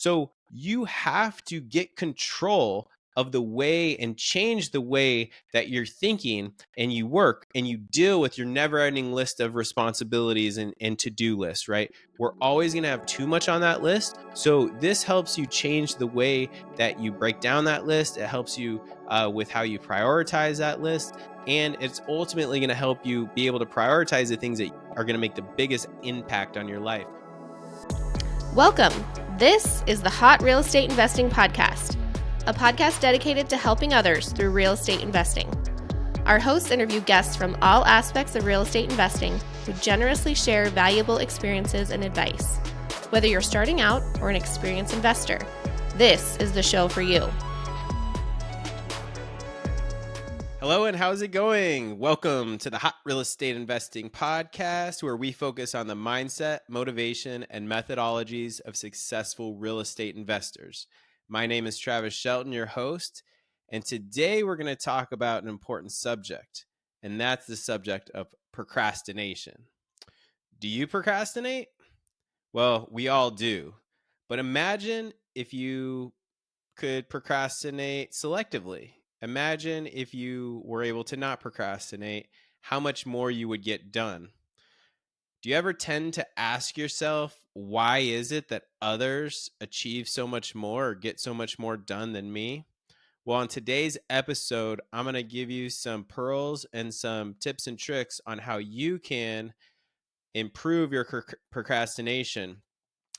So you have to get control of the way and change the way that you're thinking and you work and you deal with your never ending list of responsibilities and to-do lists, right? We're always going to have too much on that list. So this helps you change the way that you break down that list. It helps you with how you prioritize that list. And it's ultimately going to help you be able to prioritize the things that are going to make the biggest impact on your life. Welcome. This is the Hot Real Estate Investing Podcast, a podcast dedicated to helping others through real estate investing. Our hosts interview guests from all aspects of real estate investing who generously share valuable experiences and advice. Whether you're starting out or an experienced investor, this is the show for you. Hello, and how's it going? Welcome to the Hot Real Estate Investing Podcast, where we focus on the mindset, motivation, and methodologies of successful real estate investors. My name is Travis Shelton, your host, and today we're going to talk about an important subject, and that's the subject of procrastination. Do you procrastinate? Well, we all do, but imagine if you could procrastinate selectively. Imagine if you were able to not procrastinate, how much more you would get done. Do you ever tend to ask yourself, why is it that others achieve so much more or get so much more done than me? Well, in today's episode, I'm going to give you some pearls and some tips and tricks on how you can improve your procrastination.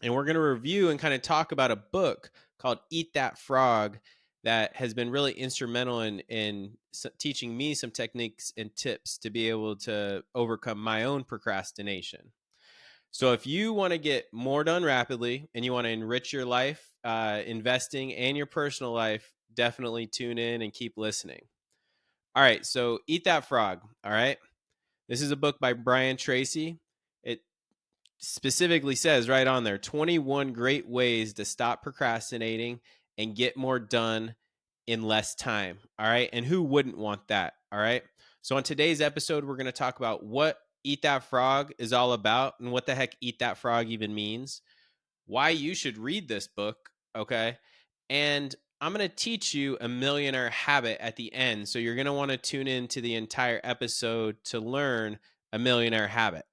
And we're going to review and kind of talk about a book called Eat That Frog that has been really instrumental in teaching me some techniques and tips to be able to overcome my own procrastination. So if you want to get more done rapidly and you want to enrich your life, investing and your personal life, definitely tune in and keep listening. All right, so Eat That Frog, all right? This is a book by Brian Tracy. It specifically says right on there, 21 great ways to stop procrastinating and get more done in less time. All right. And who wouldn't want that? All right. So on today's episode, we're going to talk about what Eat That Frog is all about and what the heck Eat That Frog even means, why you should read this book. Okay. And I'm going to teach you a millionaire habit at the end. So you're going to want to tune in to the entire episode to learn a millionaire habit.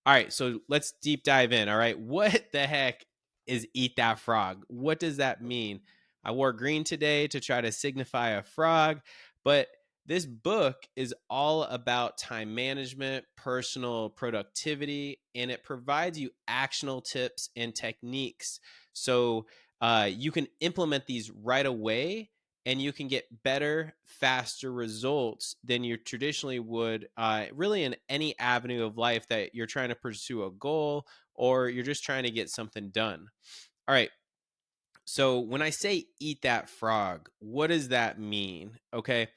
All right, so let's deep dive in. All right, what the heck is Eat That Frog? What does that mean? I wore green today to try to signify a frog, but this book is all about time management, personal productivity, and it provides you actionable tips and techniques so you can implement these right away and you can get better, faster results than you traditionally would really in any avenue of life that you're trying to pursue a goal or you're just trying to get something done. All right. So when I say eat that frog, what does that mean? Okay.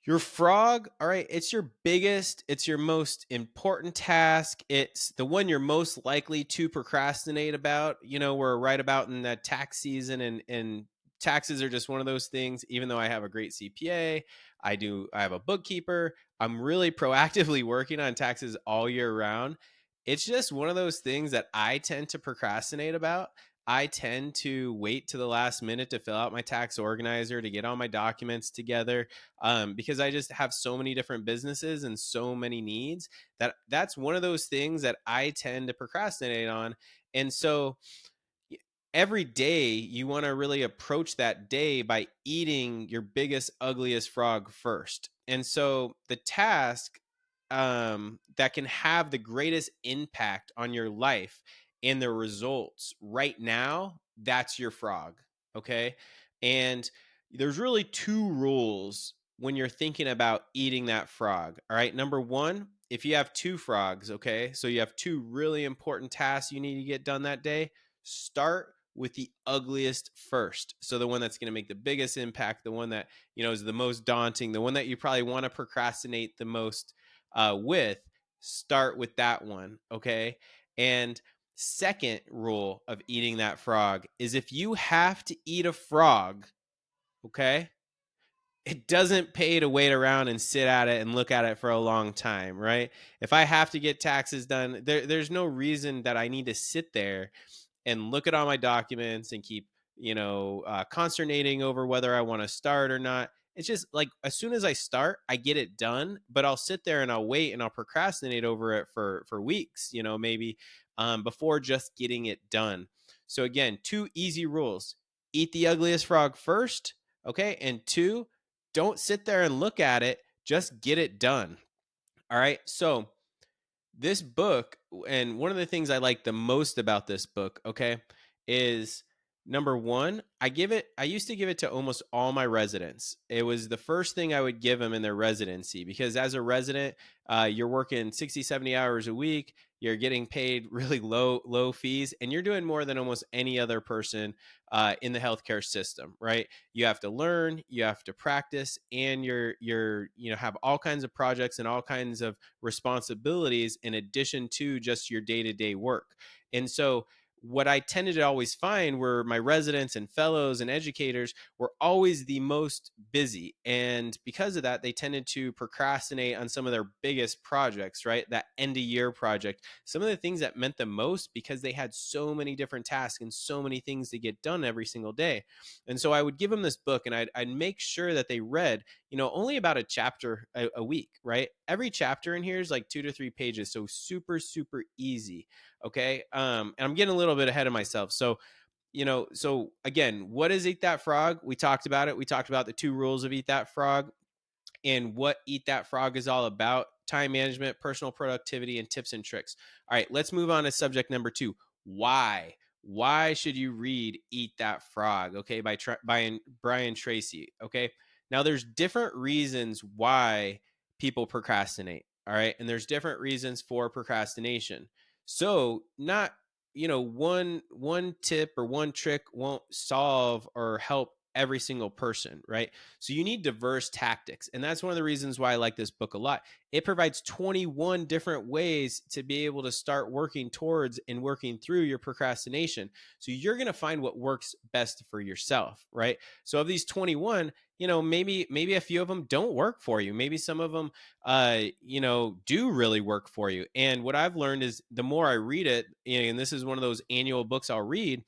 Your frog, all right, it's your biggest, it's your most important task. It's the one you're most likely to procrastinate about. You know, we're right about in that tax season and taxes are just one of those things. Even though I have a great CPA, I have a bookkeeper, I'm really proactively working on taxes all year round. It's just one of those things that I tend to procrastinate about. I tend to wait to the last minute to fill out my tax organizer, to get all my documents together, because I just have so many different businesses and so many needs that's one of those things that I tend to procrastinate on. And so every day you want to really approach that day by eating your biggest, ugliest frog first. And so the task that can have the greatest impact on your life and the results right now, that's your frog. Okay. And there's really two rules when you're thinking about eating that frog. All right. Number one, if you have two frogs, okay, so you have two really important tasks you need to get done that day, start with the ugliest first. So the one that's going to make the biggest impact, the one that, you know, is the most daunting, the one that you probably want to procrastinate the most with, start with that one. Okay. And second rule of eating that frog is if you have to eat a frog, okay, it doesn't pay to wait around and sit at it and look at it for a long time, right? If I have to get taxes done, there's no reason that I need to sit there and look at all my documents and keep, consternating over whether I want to start or not. It's just like as soon as I start, I get it done, but I'll sit there and I'll wait and I'll procrastinate over it for weeks, maybe before just getting it done. So again, two easy rules: eat the ugliest frog first, okay, and two, don't sit there and look at it, just get it done. All right. So this book, and one of the things I like the most about this book, okay, is number one, I used to give it to almost all my residents. It was the first thing I would give them in their residency, because as a resident, you're working 60, 70 hours a week. You're getting paid really low fees, and you're doing more than almost any other person in the healthcare system, right? You have to learn, you have to practice, and have all kinds of projects and all kinds of responsibilities in addition to just your day-to-day work. And so what I tended to always find were my residents and fellows and educators were always the most busy. And because of that, they tended to procrastinate on some of their biggest projects, right? That end of year project, some of the things that meant the most, because they had so many different tasks and so many things to get done every single day. And so I would give them this book, and I'd make sure that they read, only about a chapter a week, right? Every chapter in here is like 2 to 3 pages. So super, super easy. Okay. And I'm getting a little bit ahead of myself. So, so again, what is Eat That Frog? We talked about it. We talked about the 2 rules of Eat That Frog, and what Eat That Frog is all about: time management, personal productivity, and tips and tricks. All right, let's move on to subject number 2. Why? Why should you read Eat That Frog? Okay, by Brian Tracy. Okay. Now, there's different reasons why people procrastinate. All right. And there's different reasons for procrastination. So not, one tip or one trick won't solve or help every single person, right? So you need diverse tactics. And that's one of the reasons why I like this book a lot. It provides 21 different ways to be able to start working towards and working through your procrastination. So you're going to find what works best for yourself, right? So of these 21, maybe a few of them don't work for you. Maybe some of them, do really work for you. And what I've learned is the more I read it, and this is one of those annual books I'll read,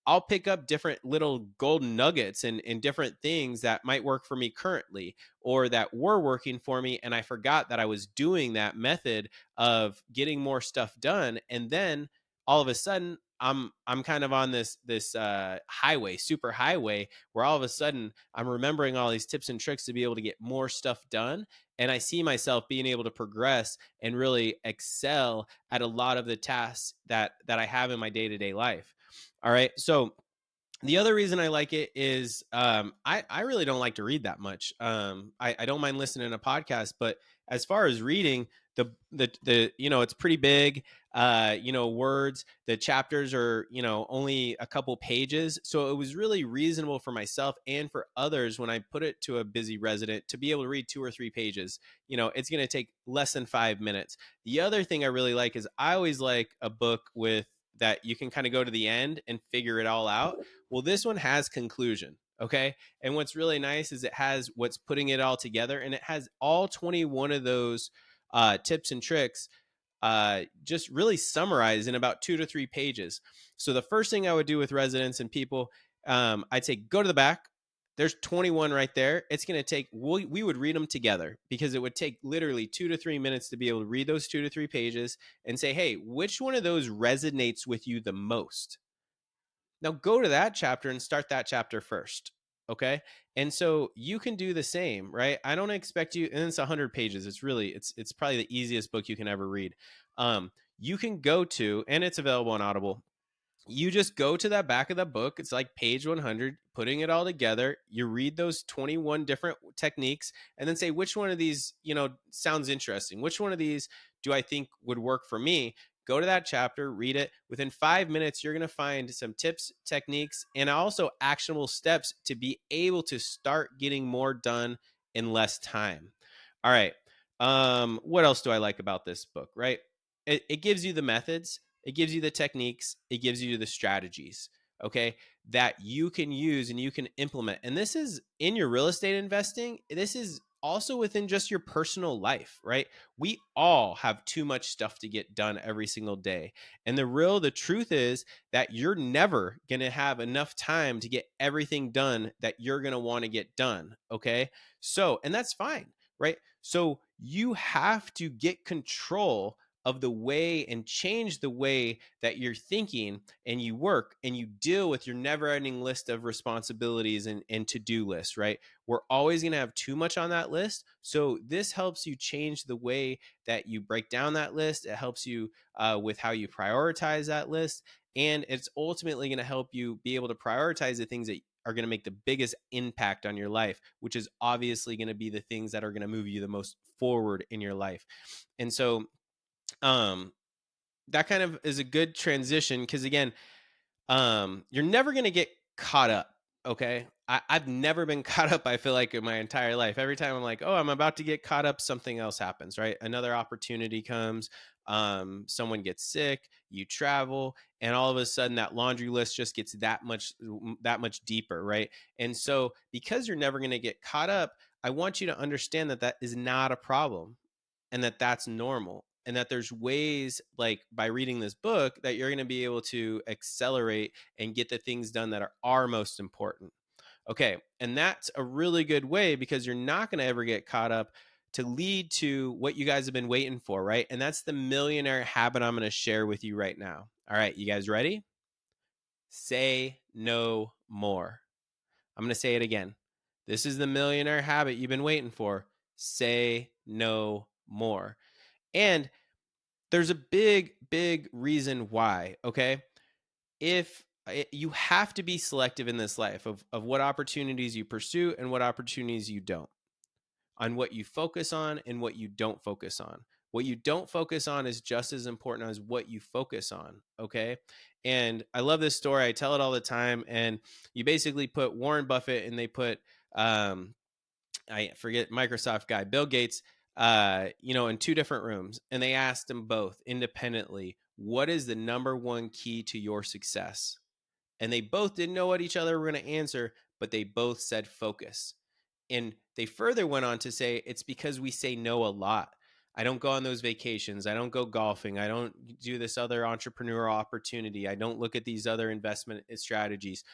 I'll pick up different little golden nuggets and different things that might work for me currently, or that were working for me. And I forgot that I was doing that method of getting more stuff done. And then all of a sudden, I'm kind of on this highway, super highway, where all of a sudden I'm remembering all these tips and tricks to be able to get more stuff done. And I see myself being able to progress and really excel at a lot of the tasks that I have in my day-to-day life. All right. So the other reason I like it is I really don't like to read that much. I don't mind listening to podcasts, but as far as reading, the it's pretty big. Words, the chapters are, only a couple pages. So it was really reasonable for myself and for others when I put it to a busy resident to be able to read 2 or 3 pages. It's going to take less than 5 minutes. The other thing I really like is I always like a book with that you can kind of go to the end and figure it all out. Well, this one has conclusion. Okay. And what's really nice is it has what's putting it all together, and it has all 21 of those tips and tricks just really summarized in about 2 to 3 pages. So the first thing I would do with residents and people, I'd say go to the back. There's 21 right there. It's going to take, we would read them together, because it would take literally 2 to 3 minutes to be able to read those 2 to 3 pages and say, hey, which one of those resonates with you the most? Now go to that chapter and start that chapter first. Okay. And so you can do the same, right? I don't expect you, and it's 100 pages. It's probably the easiest book you can ever read. You can go to, and it's available on Audible. You just go to that back of the book. It's like page 100, putting it all together. You read those 21 different techniques and then say, which one of these, sounds interesting? Which one of these do I think would work for me? Go to that chapter, read it. Within 5 minutes, you're going to find some tips, techniques, and also actionable steps to be able to start getting more done in less time. All right. What else do I like about this book, right? It gives you the methods, it gives you the techniques, it gives you the strategies, okay, that you can use and you can implement. And this is in your real estate investing. This is also within just your personal life, right? We all have too much stuff to get done every single day. And the truth is that you're never going to have enough time to get everything done that you're going to want to get done. Okay. So, and that's fine, right? So you have to get control of the way and change the way that you're thinking and you work and you deal with your never ending list of responsibilities and to-do lists, right? We're always going to have too much on that list. So this helps you change the way that you break down that list. It helps you with how you prioritize that list. And it's ultimately going to help you be able to prioritize the things that are going to make the biggest impact on your life, which is obviously going to be the things that are going to move you the most forward in your life. And so that kind of is a good transition because again, you're never going to get caught up. Okay. I've never been caught up, I feel like, in my entire life. Every time I'm like, oh, I'm about to get caught up, something else happens, right? Another opportunity comes. Someone gets sick, you travel, and all of a sudden that laundry list just gets that much deeper, right? And so because you're never going to get caught up, I want you to understand that that is not a problem and that that's normal and that there's ways, like by reading this book, that you're going to be able to accelerate and get the things done that are most important. Okay. And that's a really good way because you're not going to ever get caught up to lead to what you guys have been waiting for, right? And that's the millionaire habit I'm going to share with you right now. All right. You guys ready? Say no more. I'm going to say it again. This is the millionaire habit you've been waiting for. Say no more. And there's a big reason why, okay? If you have to be selective in this life of what opportunities you pursue and what opportunities you don't, on what you focus on and what you don't focus on. What you don't focus on is just as important as what you focus on, okay? And I love this story. I tell it all the time. And you basically put Warren Buffett and they put I forget, Microsoft guy, Bill Gates, in two different rooms. And they asked them both independently, what is the number one key to your success? And they both didn't know what each other were going to answer, but they both said focus. And they further went on to say, it's because we say no a lot. I don't go on those vacations. I don't go golfing. I don't do this other entrepreneurial opportunity. I don't look at these other investment strategies.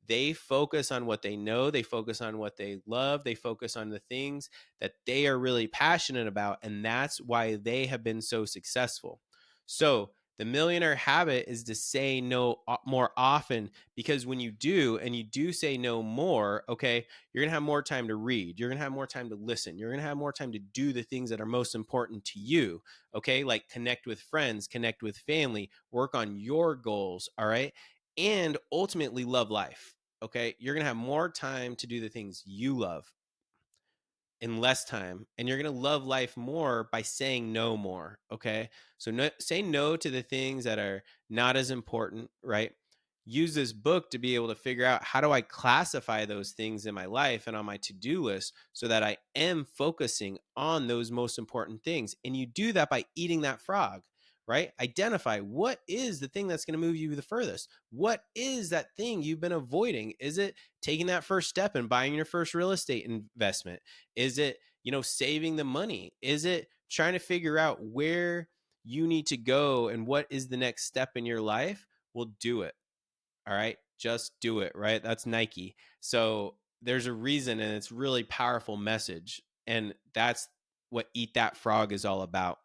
They focus on what they know. They focus on what they love. They focus on the things that they are really passionate about. And that's why they have been so successful. So the millionaire habit is to say no more often, because when you do, and you do say no more, okay, you're going to have more time to read. You're going to have more time to listen. You're going to have more time to do the things that are most important to you, okay? Like connect with friends, connect with family, work on your goals, all right? And ultimately love life, okay? You're going to have more time to do the things you love in less time, and you're going to love life more by saying no more, okay? So say no to the things that are not as important, right? Use this book to be able to figure out, how do I classify those things in my life and on my to-do list so that I am focusing on those most important things. And you do that by eating that frog, right? Identify what is the thing that's going to move you the furthest. What is that thing you've been avoiding? Is it taking that first step and buying your first real estate investment? Is it, saving the money? Is it trying to figure out where you need to go and what is the next step in your life? Well, do it. All right. Just do it. Right. That's Nike. So there's a reason, and it's really powerful message. And that's what Eat That Frog is all about.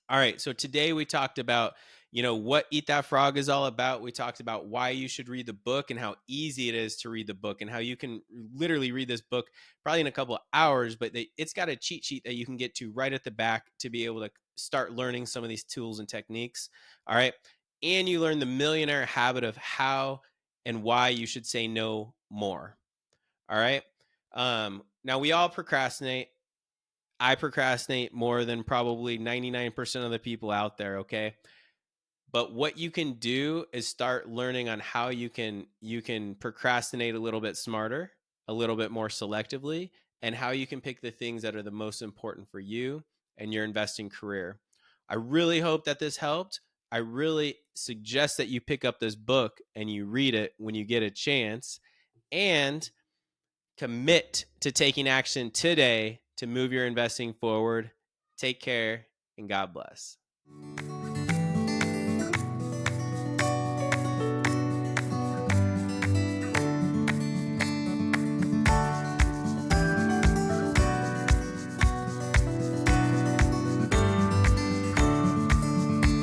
All right. So today we talked about, what Eat That Frog is all about. We talked about why you should read the book and how easy it is to read the book and how you can literally read this book probably in a couple of hours, but it's got a cheat sheet that you can get to right at the back to be able to start learning some of these tools and techniques. All right. And you learn the millionaire habit of how and why you should say no more. All right. Now we all procrastinate. I procrastinate more than probably 99% of the people out there, okay? But what you can do is start learning on how you can procrastinate a little bit smarter, a little bit more selectively, and how you can pick the things that are the most important for you and your investing career. I really hope that this helped. I really suggest that you pick up this book and you read it when you get a chance, and commit to taking action today to move your investing forward. Take care and God bless.